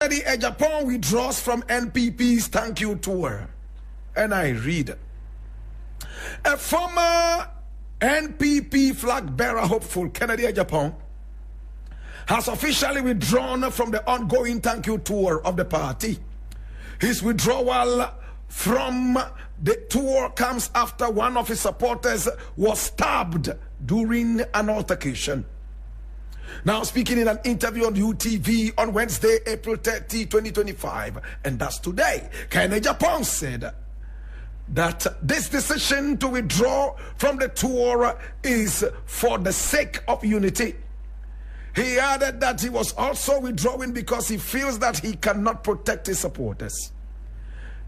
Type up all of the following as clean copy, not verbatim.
Kennedy Agyapong withdraws from NPP's Thank You Tour. And I read, a former NPP flag bearer hopeful, Kennedy Agyapong, has officially withdrawn from the ongoing Thank You Tour of the party. His withdrawal from the tour comes after one of his supporters was stabbed during an altercation. Now, speaking in an interview on UTV on Wednesday, April 30, 2025, and that's today, Kennedy Agyapong said that this decision to withdraw from the tour is for the sake of unity. He added that he was also withdrawing because he feels that he cannot protect his supporters.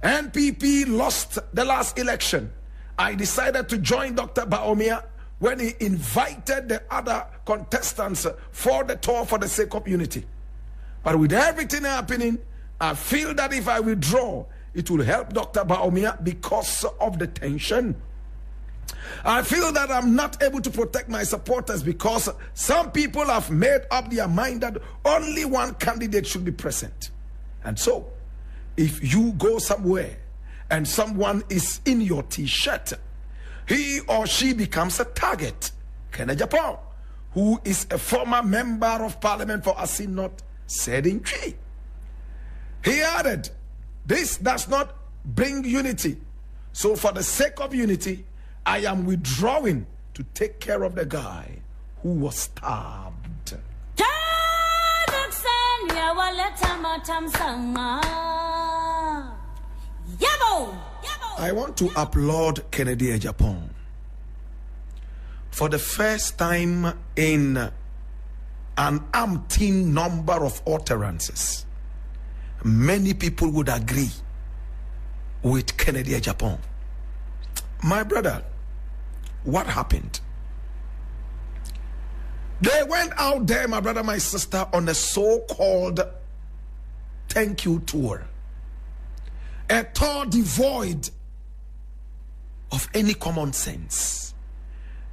NPP lost the last election. I decided to join Dr. Bawumia when he invited the other contestants for the tour for the sake of unity. But with everything happening, I feel that if I withdraw, it will help Dr. Bawumia because of the tension. I feel that I'm not able to protect my supporters because some people have made up their mind that only one candidate should be present. And so, if you go somewhere and someone is in your t-shirt, he or she becomes a target. Kennedy Agyapong, who is a former member of parliament for Asinot, said in Tree. He added, this does not bring unity. So for the sake of unity, I am withdrawing to take care of the guy who was stabbed. I want to applaud Kennedy Agyapong. For the first time in an umpteen number of utterances, many people would agree with Kennedy Agyapong. My brother, what happened? They went out there, my brother, my sister, on a so-called Thank You Tour. A tour devoid of any common sense.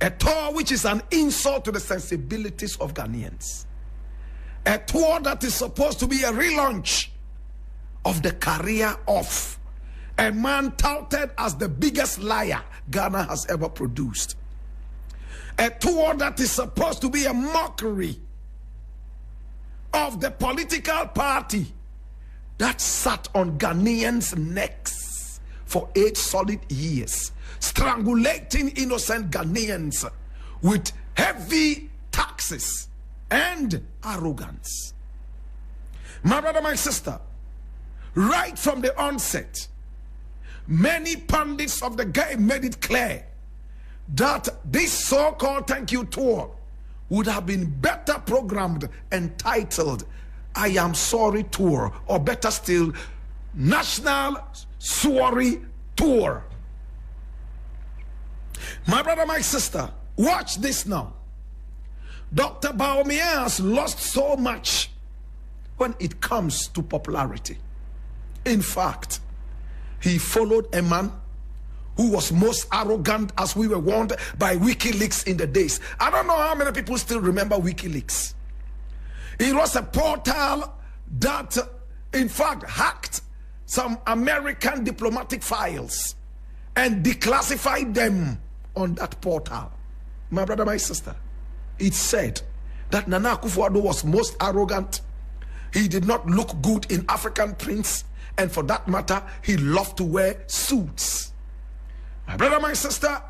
A tour which is an insult to the sensibilities of Ghanaians. A tour that is supposed to be a relaunch of the career of a man touted as the biggest liar Ghana has ever produced. A tour that is supposed to be a mockery of the political party that sat on Ghanaians' necks for 8 solid years, strangulating innocent Ghanaians with heavy taxes and arrogance. My brother, my sister, right from the onset, many pundits of the game made it clear that this so-called Thank You Tour would have been better programmed and titled I Am Sorry Tour, or better still, National Sorry Tour. My brother, my sister, watch this now. Dr. Bawumia has lost so much when it comes to popularity. In fact, he followed a man who was most arrogant, as we were warned by WikiLeaks in the days. I don't know how many people still remember WikiLeaks. It was a portal that, in fact, hacked some American diplomatic files and declassified them on that portal. My brother, my sister, it said that Nana Akufo-Addo was most arrogant. He did not look good in African prints, and for that matter, he loved to wear suits. My brother, my sister,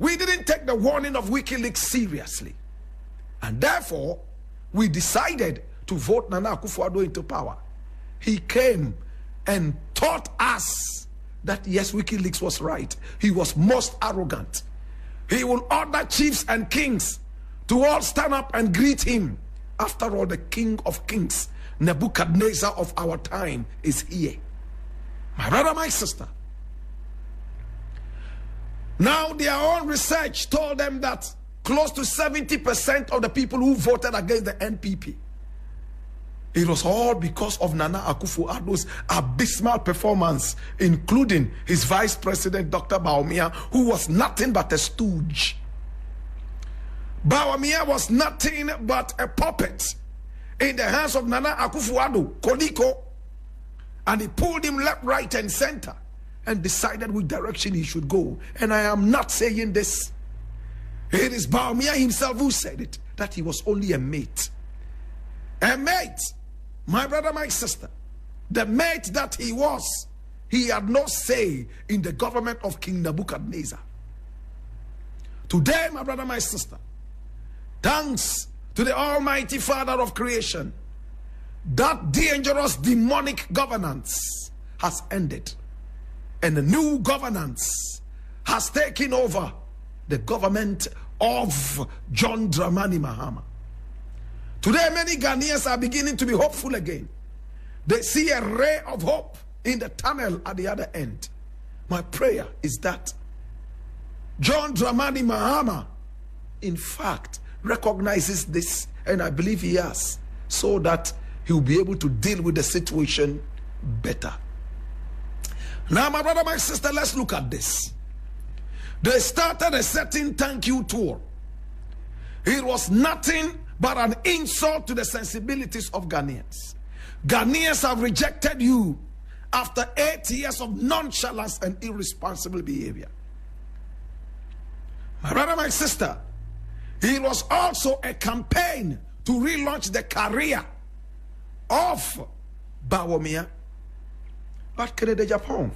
we didn't take the warning of WikiLeaks seriously. And therefore, we decided to vote Nana Akufo-Addo into power. He came and taught us that yes, WikiLeaks was right. He was most arrogant. He will order chiefs and kings to all stand up and greet him. After all, the King of Kings, Nebuchadnezzar of our time, is here. My brother, my sister. Now, their own research told them that close to 70% of the people who voted against the NPP, it was all because of Nana Akufo-Addo's abysmal performance, including his vice president, Dr. Bawumia, who was nothing but a stooge. Bawumia was nothing but a puppet in the hands of Nana Akufo-Addo, Koliko, And he pulled him left, right, and center and decided which direction he should go. And I am not saying this. It is Bawumia himself who said it, that he was only a mate. A mate, my brother, my sister, the mate that he was, he had no say in the government of King Nebuchadnezzar. Today, my brother, my sister, thanks to the Almighty Father of creation, that dangerous demonic governance has ended. And a new governance has taken over the government of John Dramani Mahama. Today, many Ghanaians are beginning to be hopeful again. They see a ray of hope in the tunnel at the other end. My prayer is that John Dramani Mahama, in fact, recognizes this, and I believe he has, so that he will be able to deal with the situation better. Now, my brother, my sister, let's look at this. They started a certain thank you tour. It was nothing but an insult to the sensibilities of Ghanaians. Ghanaians have rejected you after 8 years of nonchalance and irresponsible behavior. My brother, my sister, it was also a campaign to relaunch the career of Bawumia. But Agyapong,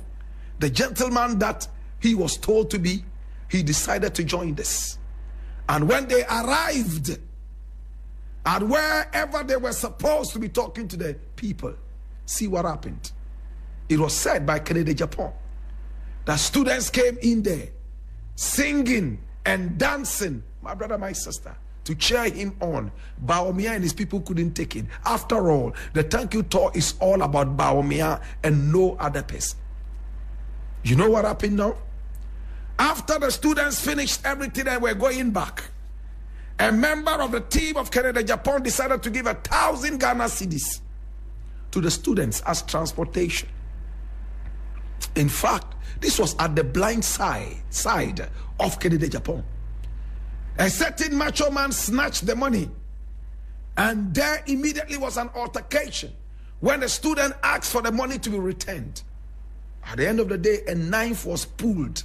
the gentleman that he was told to be, he decided to join this. And when they arrived at wherever they were supposed to be talking to the people, see what happened. It was said by Agyapong that students came in there singing and dancing, my brother, my sister, to cheer him on. Bawumia and his people couldn't take it. After all, the thank you tour is all about Bawumia and no other person. You know what happened now? After the students finished everything and were going back, a member of the team of Agyapong decided to give 1,000 Ghana cedis to the students as transportation. In fact, this was at the blind side of Agyapong. A certain macho man snatched the money, and there immediately was an altercation when the student asked for the money to be returned. At the end of the day, a knife was pulled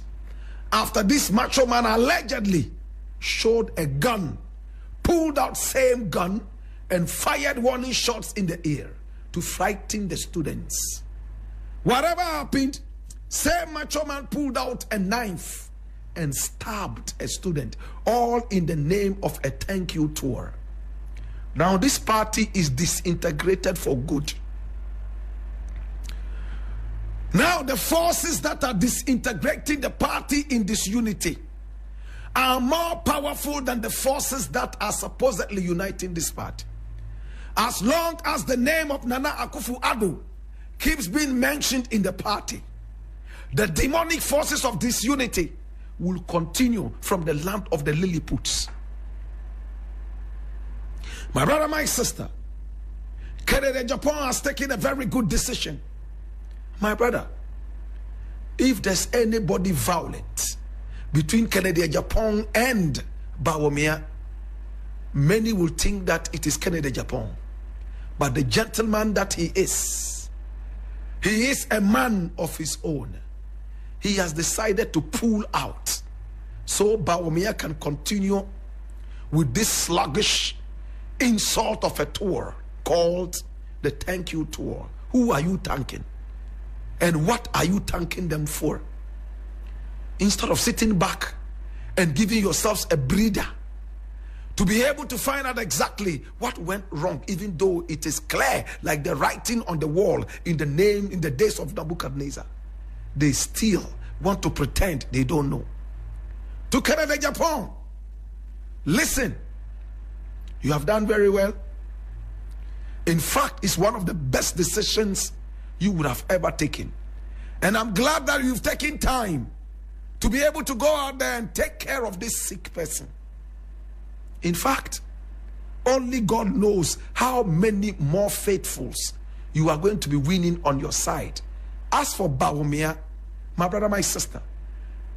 after this macho man allegedly showed a gun, pulled out same gun, and fired warning shots in the air to frighten the students. Whatever happened, same macho man pulled out a knife and stabbed a student, all in the name of a thank you tour. Now this party is disintegrated for good. Now the forces that are disintegrating the party in disunity are more powerful than the forces that are supposedly uniting this party. As long as the name of Nana Akufo-Addo keeps being mentioned in the party, the demonic forces of disunity will continue from the land of the Lilliputs. My brother, my sister, Agyapong has taken a very good decision. My brother, if there's anybody violent between Agyapong and Bawumia, many will think that it is Agyapong. But the gentleman that he is a man of his own. He has decided to pull out so Bawumia can continue with this sluggish insult of a tour called the thank you tour. Who are you thanking? And what are you thanking them for? Instead of sitting back and giving yourselves a breather to be able to find out exactly what went wrong, even though it is clear like the writing on the wall in the days of Nebuchadnezzar, they still want to pretend they don't know. To Agyapong, listen, you have done very well. In fact, it's one of the best decisions you would have ever taken. And I'm glad that you've taken time to be able to go out there and take care of this sick person. In fact, only God knows how many more faithfuls you are going to be winning on your side. As for Bawumia, my brother, my sister,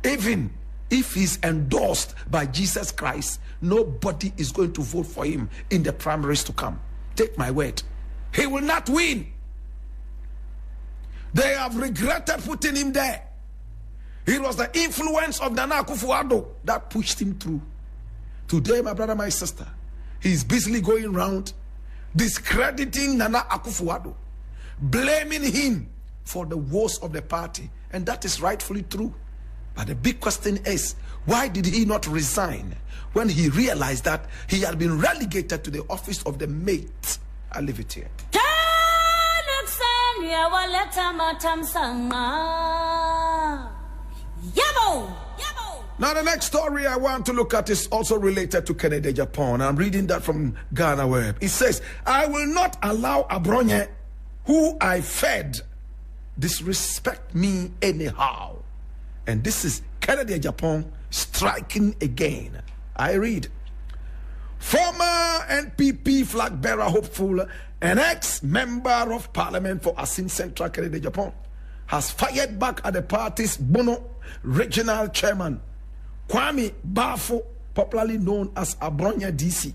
even if he's endorsed by Jesus Christ, nobody is going to vote for him in the primaries to come. Take my word, he will not win. They have regretted putting him there. It was the influence of Nana Akufo-Addo that pushed him through. Today, my brother, my sister, he's busily going around discrediting Nana Akufo-Addo, blaming him for the woes of the party. And that is rightfully true. But the big question is, why did he not resign when he realized that he had been relegated to the office of the mate? I leave it here. Now the next story I want to look at is also related to Kennedy Agyapong. I'm reading that from Ghana Web. It says, I will not allow Abrokwah, who I fed, disrespect me anyhow. And this is Kennedy Agyapong striking again. I read, former NPP flag bearer hopeful and ex-member of parliament for Asin Central, Kennedy Agyapong, has fired back at the party's Bono regional chairman, Kwame Bafo, popularly known as Abrokwah DC,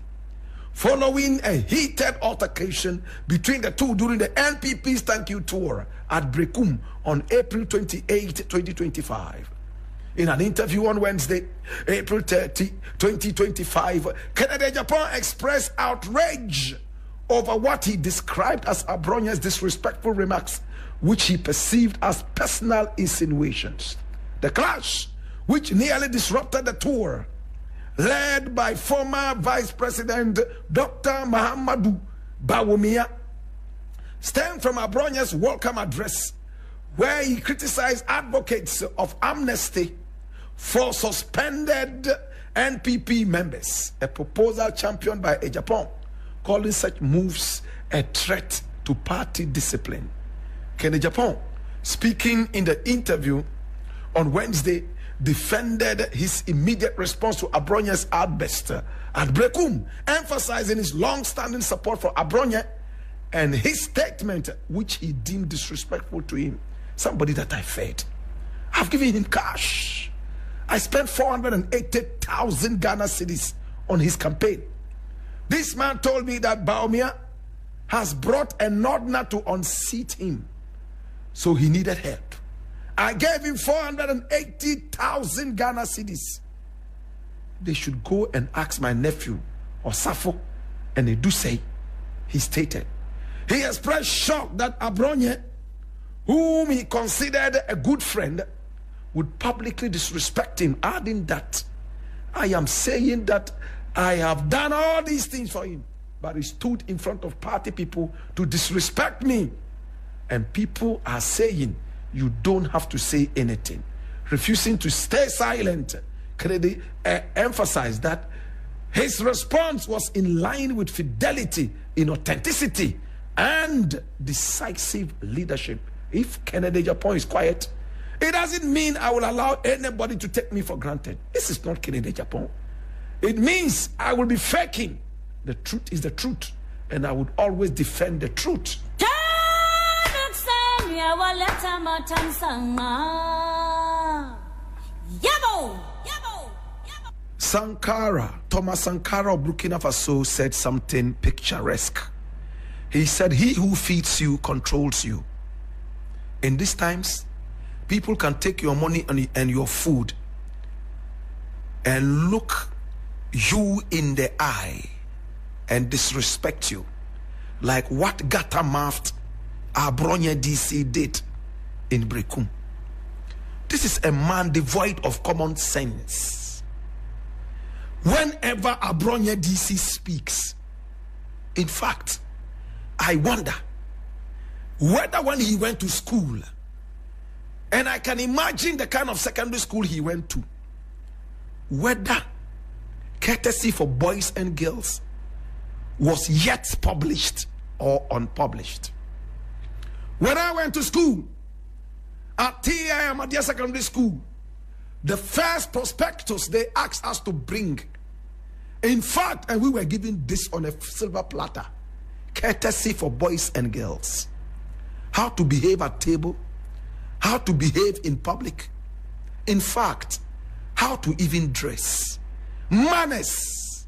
following a heated altercation between the two during the NPP's thank you tour at Abrokwah on April 28, 2025. In an interview on Wednesday, April 30, 2025, Kennedy Agyapong expressed outrage over what he described as Abrokwah's disrespectful remarks, which he perceived as personal insinuations. The clash, which nearly disrupted the tour, led by former Vice President Dr. Mahamadou Bawumia, stemmed from Abrokwah's welcome address, where he criticized advocates of amnesty for suspended NPP members, a proposal championed by Agyapong, calling such moves a threat to party discipline. Kennedy Agyapong, speaking in the interview on Wednesday, defended his immediate response to Abrokwah's outburst at Abrokwah, emphasizing his long-standing support for Abrokwah and his statement, which he deemed disrespectful to him. Somebody that I fed. I've given him cash. I spent 480,000 Ghana cedis on his campaign. This man told me that Bawumia has brought a Nordner to unseat him, so he needed help. I gave him 480,000 Ghana cedis. They should go and ask my nephew Osafo, and they do say, he stated. He expressed shock that Abrokwah, whom he considered a good friend, would publicly disrespect him, adding that, I am saying that I have done all these things for him, but he stood in front of party people to disrespect me. And people are saying, you don't have to say anything. Refusing to stay silent, Kennedy emphasized that his response was in line with fidelity, in authenticity, and decisive leadership. If Kennedy Agyapong is quiet, it doesn't mean I will allow anybody to take me for granted. This is not Kennedy Agyapong. It means I will be faking. The truth is the truth, and I would always defend the truth. Thomas Sankara of Burkina Faso said something picturesque. He said, he who feeds you controls you. In these times, people can take your money and your food and look you in the eye and disrespect you, like what Gata-mouthed Abrokwah DC did in Abrokwah. This is a man devoid of common sense. Whenever Abrokwah DC speaks, in fact, I wonder whether when he went to school, and I can imagine the kind of secondary school he went to, whether Courtesy for Boys and Girls was yet published or unpublished. When I went to school at TIM Ahmadiyya Secondary School, the first prospectus they asked us to bring, in fact, and we were given this on a silver platter, Courtesy for Boys and Girls. How to behave at table, how to behave in public, in fact, how to even dress. Manners.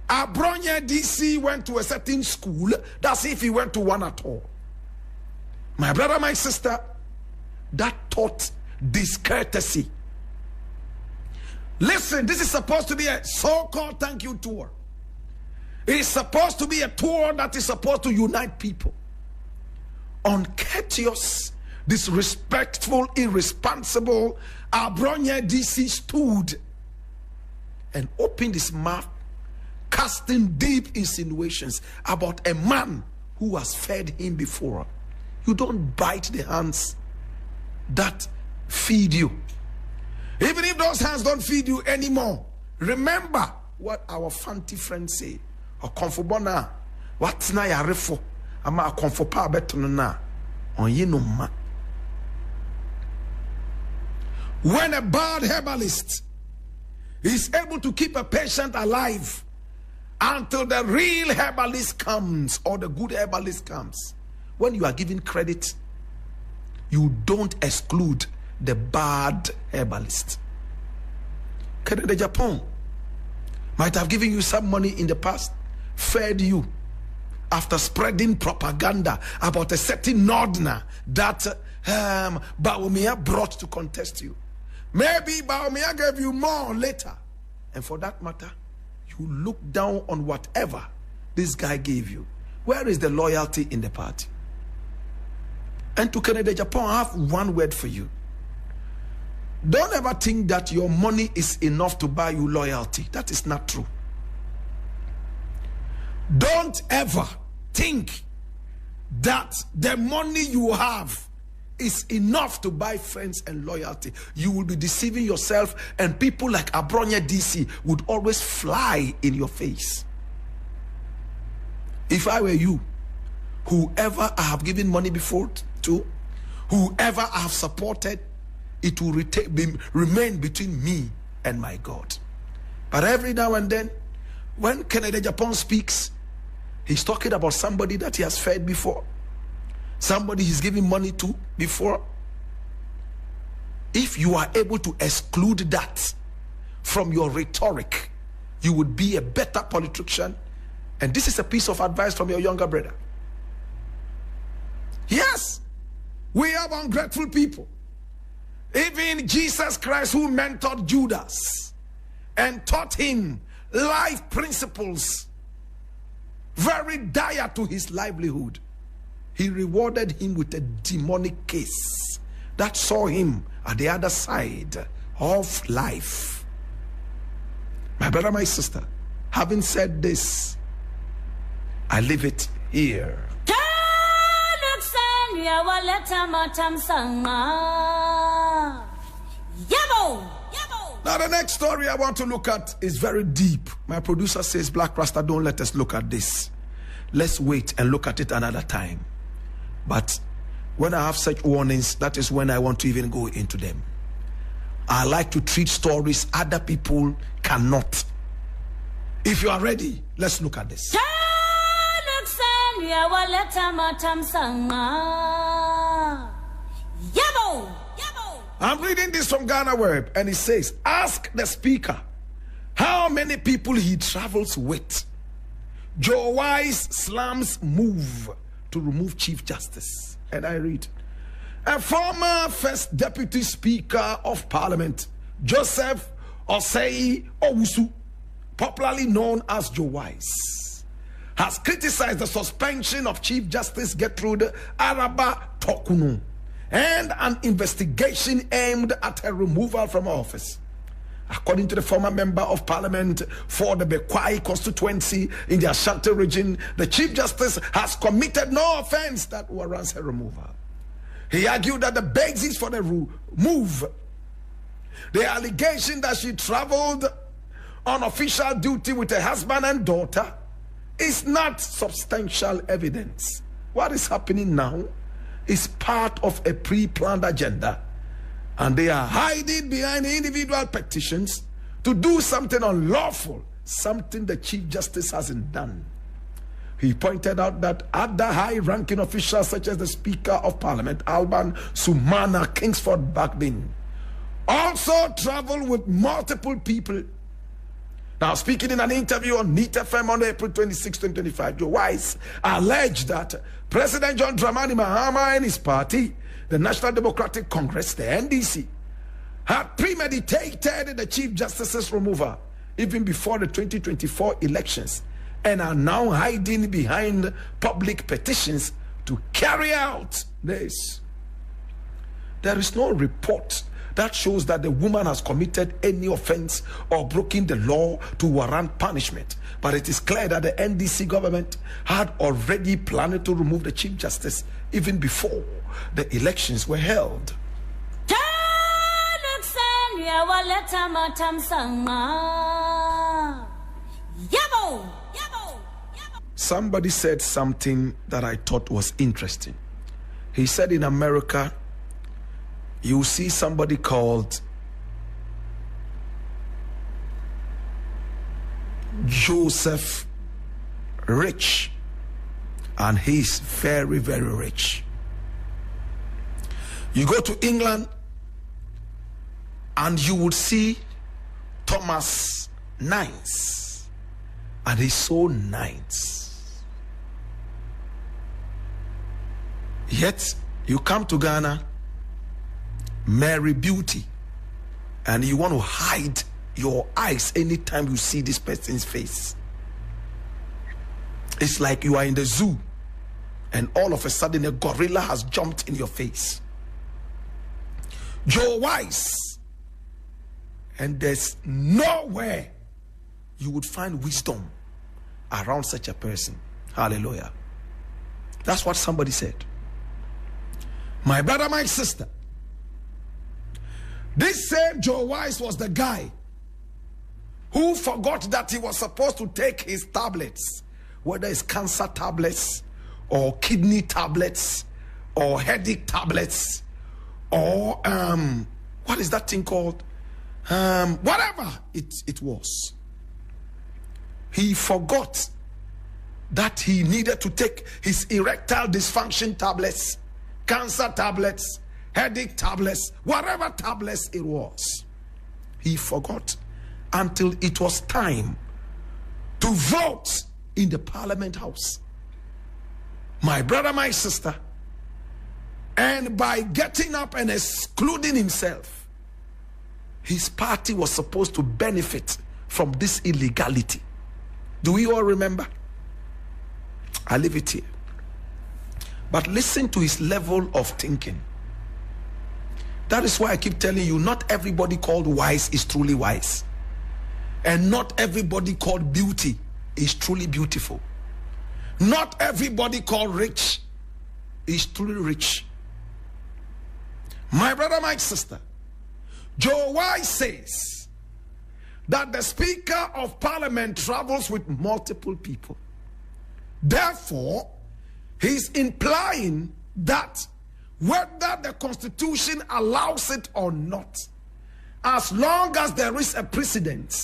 Abrokwah DC went to a certain school, that's if he went to one at all. My brother, my sister, that taught discourtesy. Listen, this is supposed to be a so-called thank you tour. It is supposed to be a tour that is supposed to unite people. Uncourteous, disrespectful, irresponsible Abrokwah DC stood and opened his mouth, casting deep insinuations about a man who has fed him before. You don't bite the hands that feed you. Even if those hands don't feed you anymore, remember what our fancy friends say. O konfobona, what's na yarefo? Ama konfopa betono na onye no ma. When a bad herbalist is able to keep a patient alive until the real herbalist comes or the good herbalist comes, when you are giving credit, you don't exclude the bad herbalist. Agyapong might have given you some money in the past, fed you after spreading propaganda about a certain Northerner that Bawumia brought to contest you. Maybe Bawumia gave you more later, and for that matter, you look down on whatever this guy gave you. Where is the loyalty in the party? And to Agyapong, I have one word for you. Don't ever think that your money is enough to buy you loyalty. That is not true. Don't ever think that the money you have is enough to buy friends and loyalty. You will be deceiving yourself, and people like Abrokwah DC would always fly in your face. If I were you, whoever I have given money before to, whoever I have supported, it will remain between me and my God. But every now and then, when Agyapong speaks, he's talking about somebody that he has fed before, somebody he's giving money to before. If you are able to exclude that from your rhetoric, you would be a better politician. And this is a piece of advice from your younger brother. Yes, we have ungrateful people. Even Jesus Christ, who mentored Judas and taught him life principles very dire to his livelihood, he rewarded him with a demonic case that saw him at the other side of life. My brother, my sister, having said this, I leave it here. Now the next story I want to look at is very deep. My producer says, Blakk Rasta, don't let us look at this. Let's wait and look at it another time. But when I have such warnings, that is when I want to even go into them. I like to treat stories other people cannot. If you are ready, let's look at this. I'm reading this from Ghana Web, and it says, ask the speaker how many people he travels with. Joe Wise slams move to remove Chief Justice. And I read, a former first deputy speaker of parliament, Joseph Osei Owusu, popularly known as Joe Wise, has criticized the suspension of Chief Justice Gertrude Araba Tokunu and an investigation aimed at her removal from office. According to the former member of parliament for the Abrokwah constituency in the Ashanti region, the Chief Justice has committed no offense that warrants her removal. He argued that the basis for the move, the allegation that she traveled on official duty with her husband and daughter, is not substantial evidence. What is happening now is part of a pre-planned agenda, and they are hiding behind individual petitions to do something unlawful, something the Chief Justice hasn't done. He pointed out that other high-ranking officials such as the Speaker of Parliament, Alban Sumana Kingsford Backbin, also travel with multiple people. Now, speaking in an interview on NEET FM on April 26, 2025, Joe Wise alleged that President John Dramani Mahama and his party, the National Democratic Congress, the NDC, had premeditated the Chief Justice's removal even before the 2024 elections and are now hiding behind public petitions to carry out this. There is no report that shows that the woman has committed any offense or broken the law to warrant punishment. But it is clear that the NDC government had already planned to remove the Chief Justice even before the elections were held. Somebody said something that I thought was interesting. He said in America, you see somebody called Joseph Rich, and he's very, very rich. You go to England and you would see Thomas Nines, and he's so nice. Yet you come to Ghana, Mary Beauty, and you want to hide your eyes anytime you see this person's face. It's like you are in the zoo and all of a sudden a gorilla has jumped in your face. Joe Wise, and there's nowhere you would find wisdom around such a person. Hallelujah. That's what somebody said. My brother, my sister, this same Joe Wise was the guy who forgot that he was supposed to take his tablets, whether it's cancer tablets or kidney tablets or headache tablets or what is that thing called? Whatever it was. He forgot that he needed to take his erectile dysfunction tablets, cancer tablets, headache tablets, whatever tablets it was. He forgot until it was time to vote in the Parliament House. My brother, my sister, and by getting up and excluding himself, his party was supposed to benefit from this illegality. Do we all remember? I leave it here. But listen to his level of thinking. That is why I keep telling you, not everybody called wise is truly wise. And not everybody called beauty is truly beautiful. Not everybody called rich is truly rich. My brother, my sister, Joe Wise says that the Speaker of Parliament travels with multiple people. Therefore, he's implying that whether the Constitution allows it or not, as long as there is a precedent,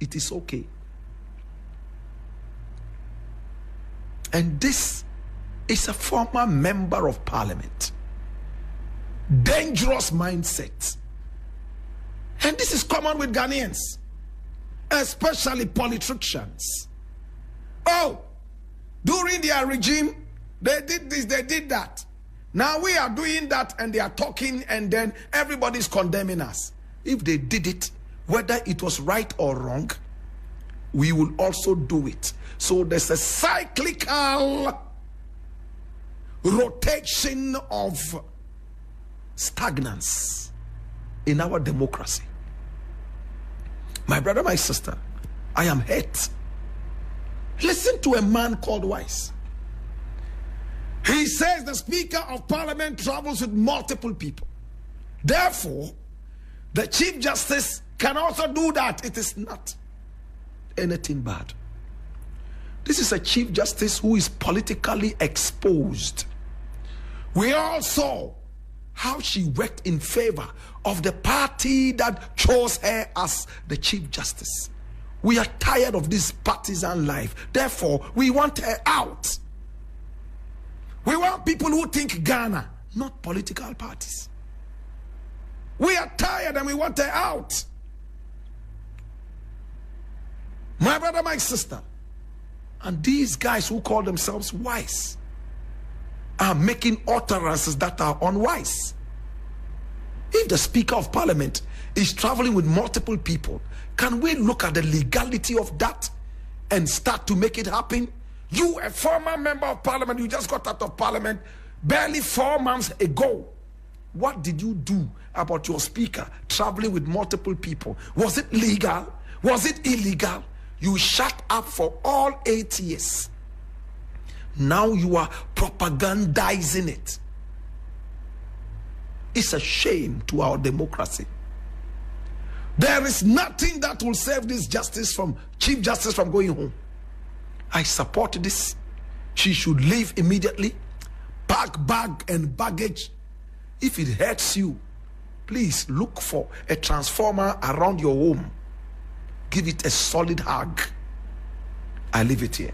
it is okay. And this is a former member of Parliament. Dangerous mindset. And this is common with Ghanaians, especially politicians. Oh, during their regime, they did this, they did that. Now we are doing that and they are talking and then everybody's condemning us. If they did it, whether it was right or wrong, we will also do it. So there's a cyclical rotation of stagnance in our democracy. My brother, my sister, I am hurt. Listen to a man called Wise. He says the Speaker of Parliament travels with multiple people. Therefore, the Chief Justice can also do that. It is not anything bad. This is a Chief Justice who is politically exposed. We all saw how she worked in favor of the party that chose her as the Chief Justice. We are tired of this partisan life. Therefore, we want her out. We want people who think Ghana, not political parties. We are tired and we want her out. My brother, my sister, and these guys who call themselves wise are making utterances that are unwise. If the Speaker of Parliament is traveling with multiple people, can we look at the legality of that and start to make it happen? You, a former member of Parliament, you just got out of Parliament barely 4 months ago. What did you do about your Speaker traveling with multiple people? Was it legal? Was it illegal? You shut up for all 8 years. Now you are propagandizing it. It's a shame to our democracy. There is nothing that will save this Chief Justice from going home. I support this. She should leave immediately. Pack bag and baggage. If it hurts you, please look for a transformer around your home. Give it a solid hug. I leave it here.